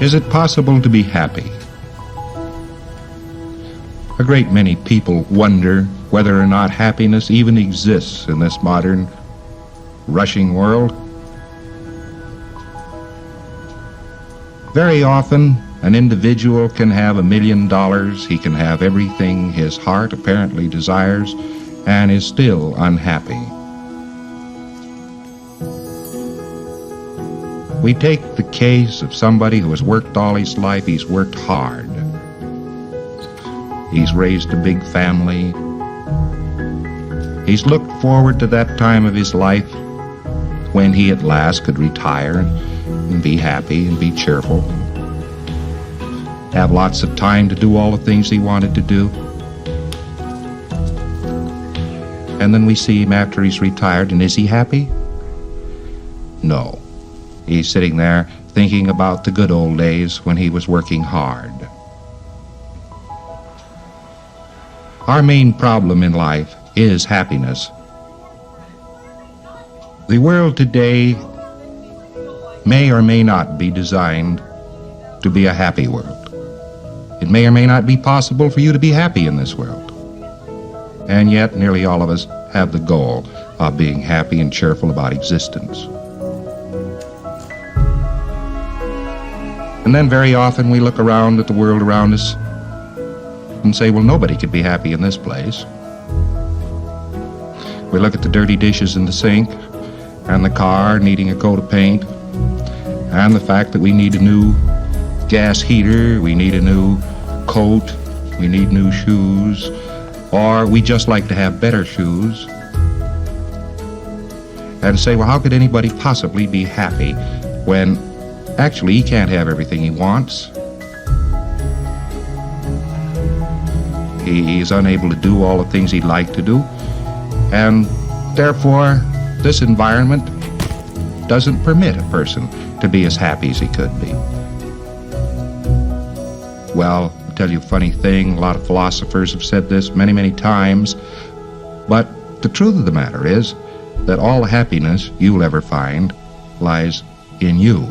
Is it possible to be happy? A great many people wonder whether or not happiness even exists in this modern, rushing world. Very often, an individual can have $1 million, he can have everything his heart apparently desires, and is still unhappy. We take the case of somebody who has worked all his life. He's worked hard. He's raised a big family. He's looked forward to that time of his life when he at last could retire and be happy and be cheerful, have lots of time to do all the things he wanted to do. And then we see him after he's retired, and is he happy? No. He's sitting there thinking about the good old days when he was working hard. Our main problem in life is happiness. The world today may or may not be designed to be a happy world. It may or may not be possible for you to be happy in this world. And yet, nearly all of us have the goal of being happy and cheerful about existence. And then very often we look around at the world around us and say, well, nobody could be happy in this place. We look at the dirty dishes in the sink, and the car needing a coat of paint, and the fact that we need a new gas heater, we need a new coat, we need new shoes, or we just like to have better shoes, and say, well, how could anybody possibly be happy when actually he can't have everything he wants? He's unable to do all the things he'd like to do, and therefore this environment doesn't permit a person to be as happy as he could be. Well, I'll tell you a funny thing, a lot of philosophers have said this many, many times, but the truth of the matter is that all the happiness you'll ever find lies in you.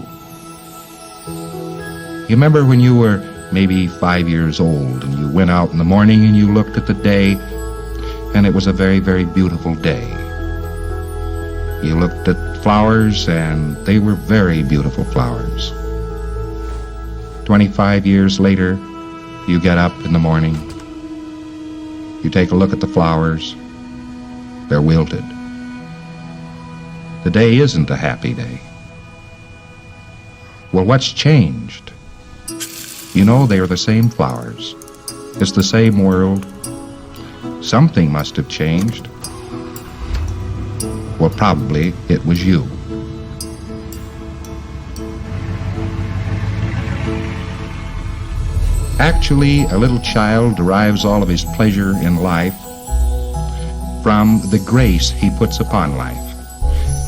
You remember when you were maybe 5 years old and you went out in the morning and you looked at the day, and it was a very, very beautiful day. You looked at flowers and they were very beautiful flowers. 25 years later, you get up in the morning, you take a look at the flowers, they're wilted. The day isn't a happy day. Well, what's changed? You know, they are the same flowers. It's the same world. Something must have changed. Well, probably it was you. Actually, a little child derives all of his pleasure in life from the grace he puts upon life.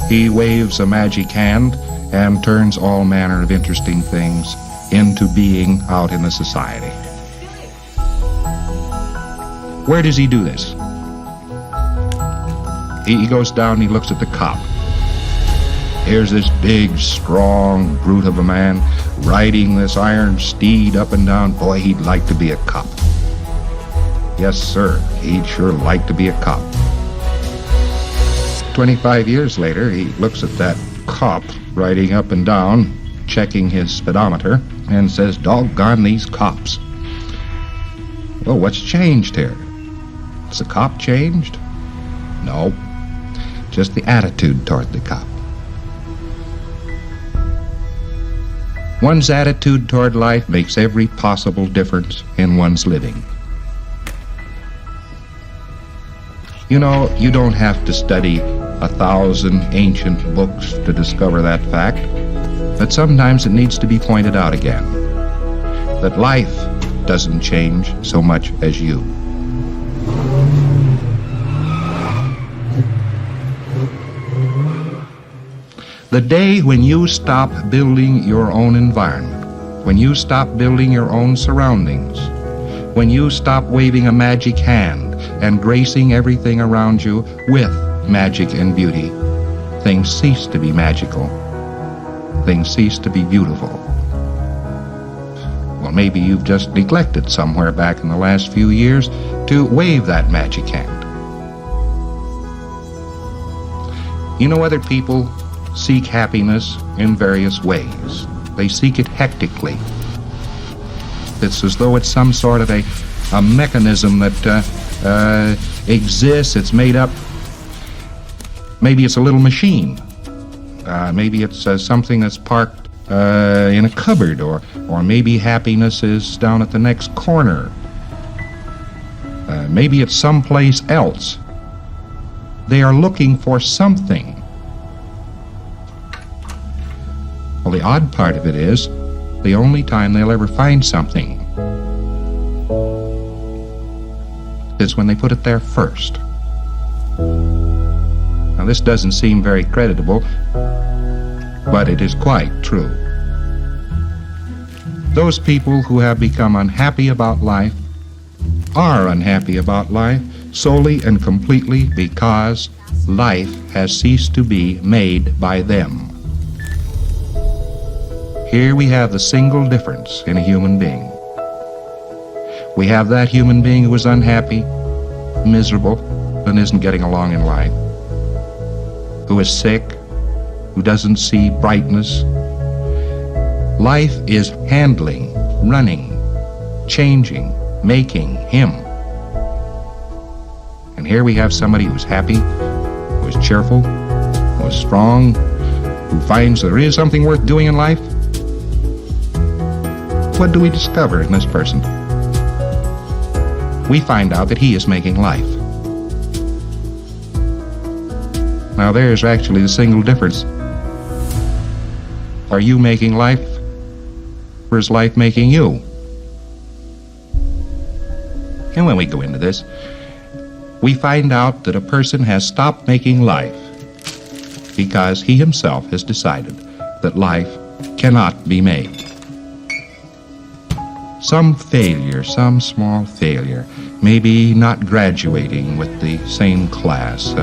He waves a magic hand and turns all manner of interesting things into being out in the society. Where does he do this? He goes down and he looks at the cop. Here's this big, strong brute of a man riding this iron steed up and down. Boy, he'd like to be a cop. Yes, sir, he'd sure like to be a cop. 25 years later, he looks at that cop riding up and down, checking his speedometer, and says, doggone these cops. Well, what's changed here? Has the cop changed? No, just the attitude toward the cop. One's attitude toward life makes every possible difference in one's living. You know, you don't have to study 1,000 ancient books to discover that fact, but sometimes it needs to be pointed out again, that life doesn't change so much as you. The day when you stop building your own environment, when you stop building your own surroundings, when you stop waving a magic hand and gracing everything around you with magic and beauty, things cease to be magical. Things cease to be beautiful. Well, maybe you've just neglected somewhere back in the last few years to wave that magic hand. You know, other people seek happiness in various ways. They seek it hectically. It's as though it's some sort of a mechanism that exists. It's made up. Maybe it's a little machine. Maybe it's something that's parked in a cupboard, or maybe happiness is down at the next corner. Maybe it's someplace else. They are looking for something. Well, the odd part of it is, the only time they'll ever find something is when they put it there first. Now, this doesn't seem very creditable, but it is quite true. Those people who have become unhappy about life are unhappy about life solely and completely because life has ceased to be made by them. Here we have the single difference in a human being. We have that human being who is unhappy, miserable, and isn't getting along in life, who is sick, who doesn't see brightness. Life is handling, running, changing, making him. And here we have somebody who's happy, who is cheerful, who is strong, who finds there is something worth doing in life. What do we discover in this person? We find out that he is making life. Now there's actually the single difference. Are you making life, or is life making you? And when we go into this, we find out that a person has stopped making life because he himself has decided that life cannot be made. Some failure, some small failure, maybe not graduating with the same class,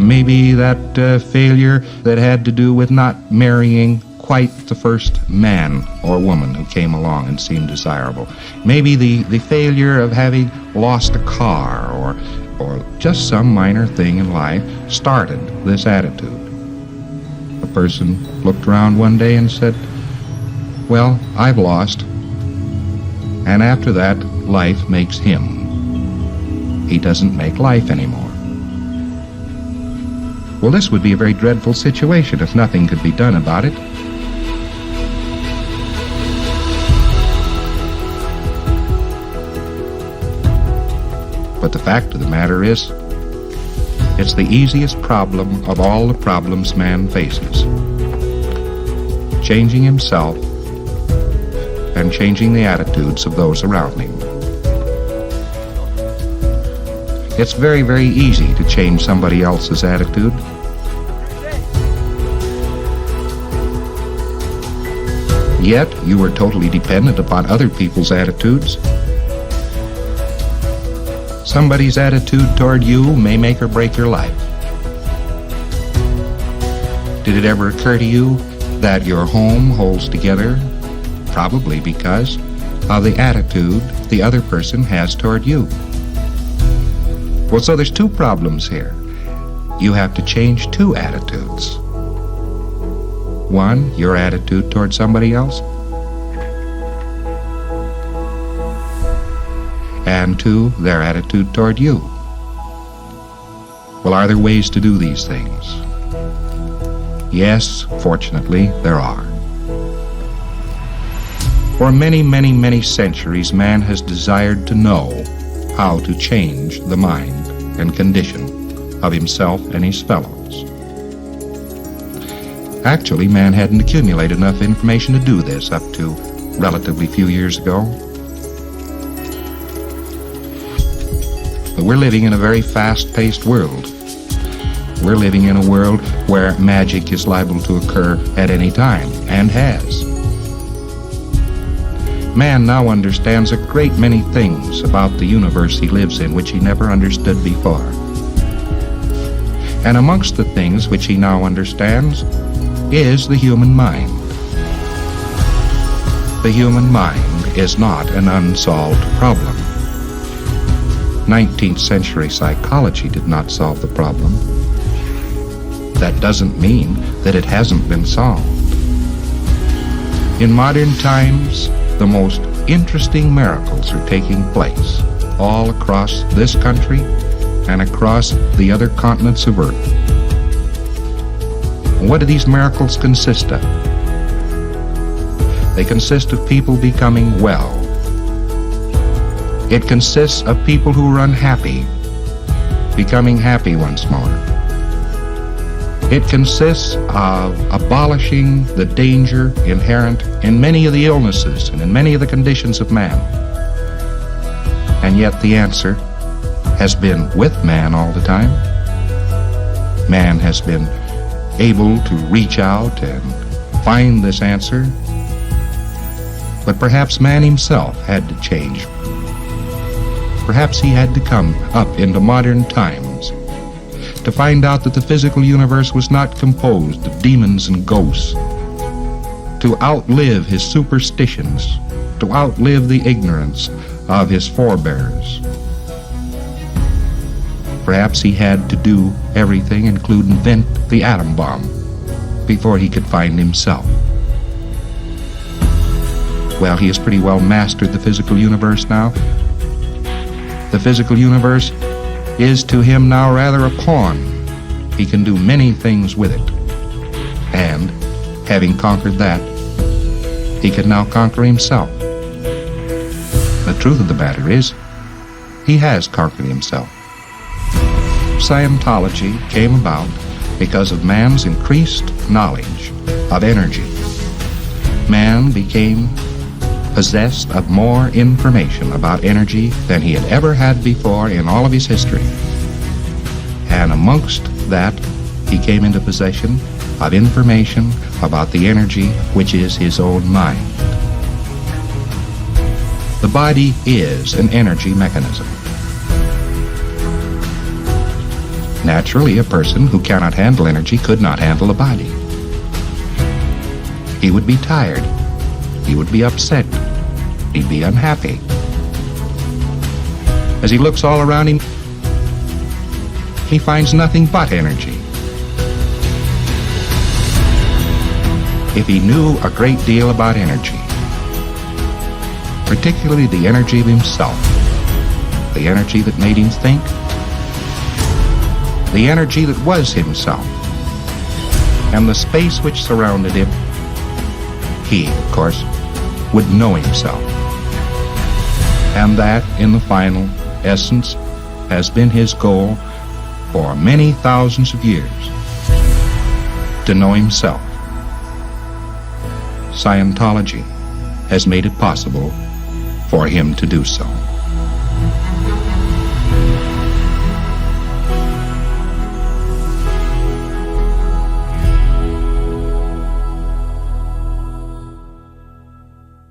maybe that failure that had to do with not marrying quite the first man or woman who came along and seemed desirable. Maybe the failure of having lost a car, or just some minor thing in life started this attitude. A person looked around one day and said, well, I've lost. And after that, life makes him. He doesn't make life anymore. Well, this would be a very dreadful situation if nothing could be done about it. But the fact of the matter is, it's the easiest problem of all the problems man faces. Changing himself and changing the attitudes of those around him. It's very, very easy to change somebody else's attitude. Yet you are totally dependent upon other people's attitudes. Somebody's attitude toward you may make or break your life. Did it ever occur to you that your home holds together? Probably because of the attitude the other person has toward you. Well, so there's two problems here. You have to change two attitudes. One, your attitude toward somebody else. And two, their attitude toward you. Well, are there ways to do these things? Yes, fortunately, there are. For many, many, many centuries, man has desired to know how to change the mind and condition of himself and his fellows. Actually, man hadn't accumulated enough information to do this up to relatively few years ago. But we're living in a very fast-paced world. We're living in a world where magic is liable to occur at any time, and has. Man now understands a great many things about the universe he lives in which he never understood before. And amongst the things which he now understands is the human mind. The human mind is not an unsolved problem. 19th century psychology did not solve the problem. That doesn't mean that it hasn't been solved. In modern times, the most interesting miracles are taking place all across this country and across the other continents of Earth. What do these miracles consist of? They consist of people becoming well. It consists of people who are unhappy becoming happy once more. It consists of abolishing the danger inherent in many of the illnesses and in many of the conditions of man. And yet the answer has been with man all the time. Man has been able to reach out and find this answer. But perhaps man himself had to change. Perhaps he had to come up into modern times to find out that the physical universe was not composed of demons and ghosts, to outlive his superstitions, to outlive the ignorance of his forebears. Perhaps he had to do everything, including invent the atom bomb, before he could find himself. Well, he has pretty well mastered the physical universe now. The physical universe is to him now rather a pawn. He can do many things with it. And, having conquered that, he can now conquer himself. The truth of the matter is, he has conquered himself. Scientology came about because of man's increased knowledge of energy. Man became possessed of more information about energy than he had ever had before in all of his history. And amongst that, he came into possession of information about the energy which is his own mind. The body is an energy mechanism. Naturally, a person who cannot handle energy could not handle a body. He would be tired. He would be upset. He'd be unhappy. As he looks all around him, he finds nothing but energy. If he knew a great deal about energy, particularly the energy of himself, the energy that made him think, the energy that was himself, and the space which surrounded him, he, of course, would know himself. And that, in the final essence, has been his goal for many thousands of years, to know himself. Scientology has made it possible for him to do so.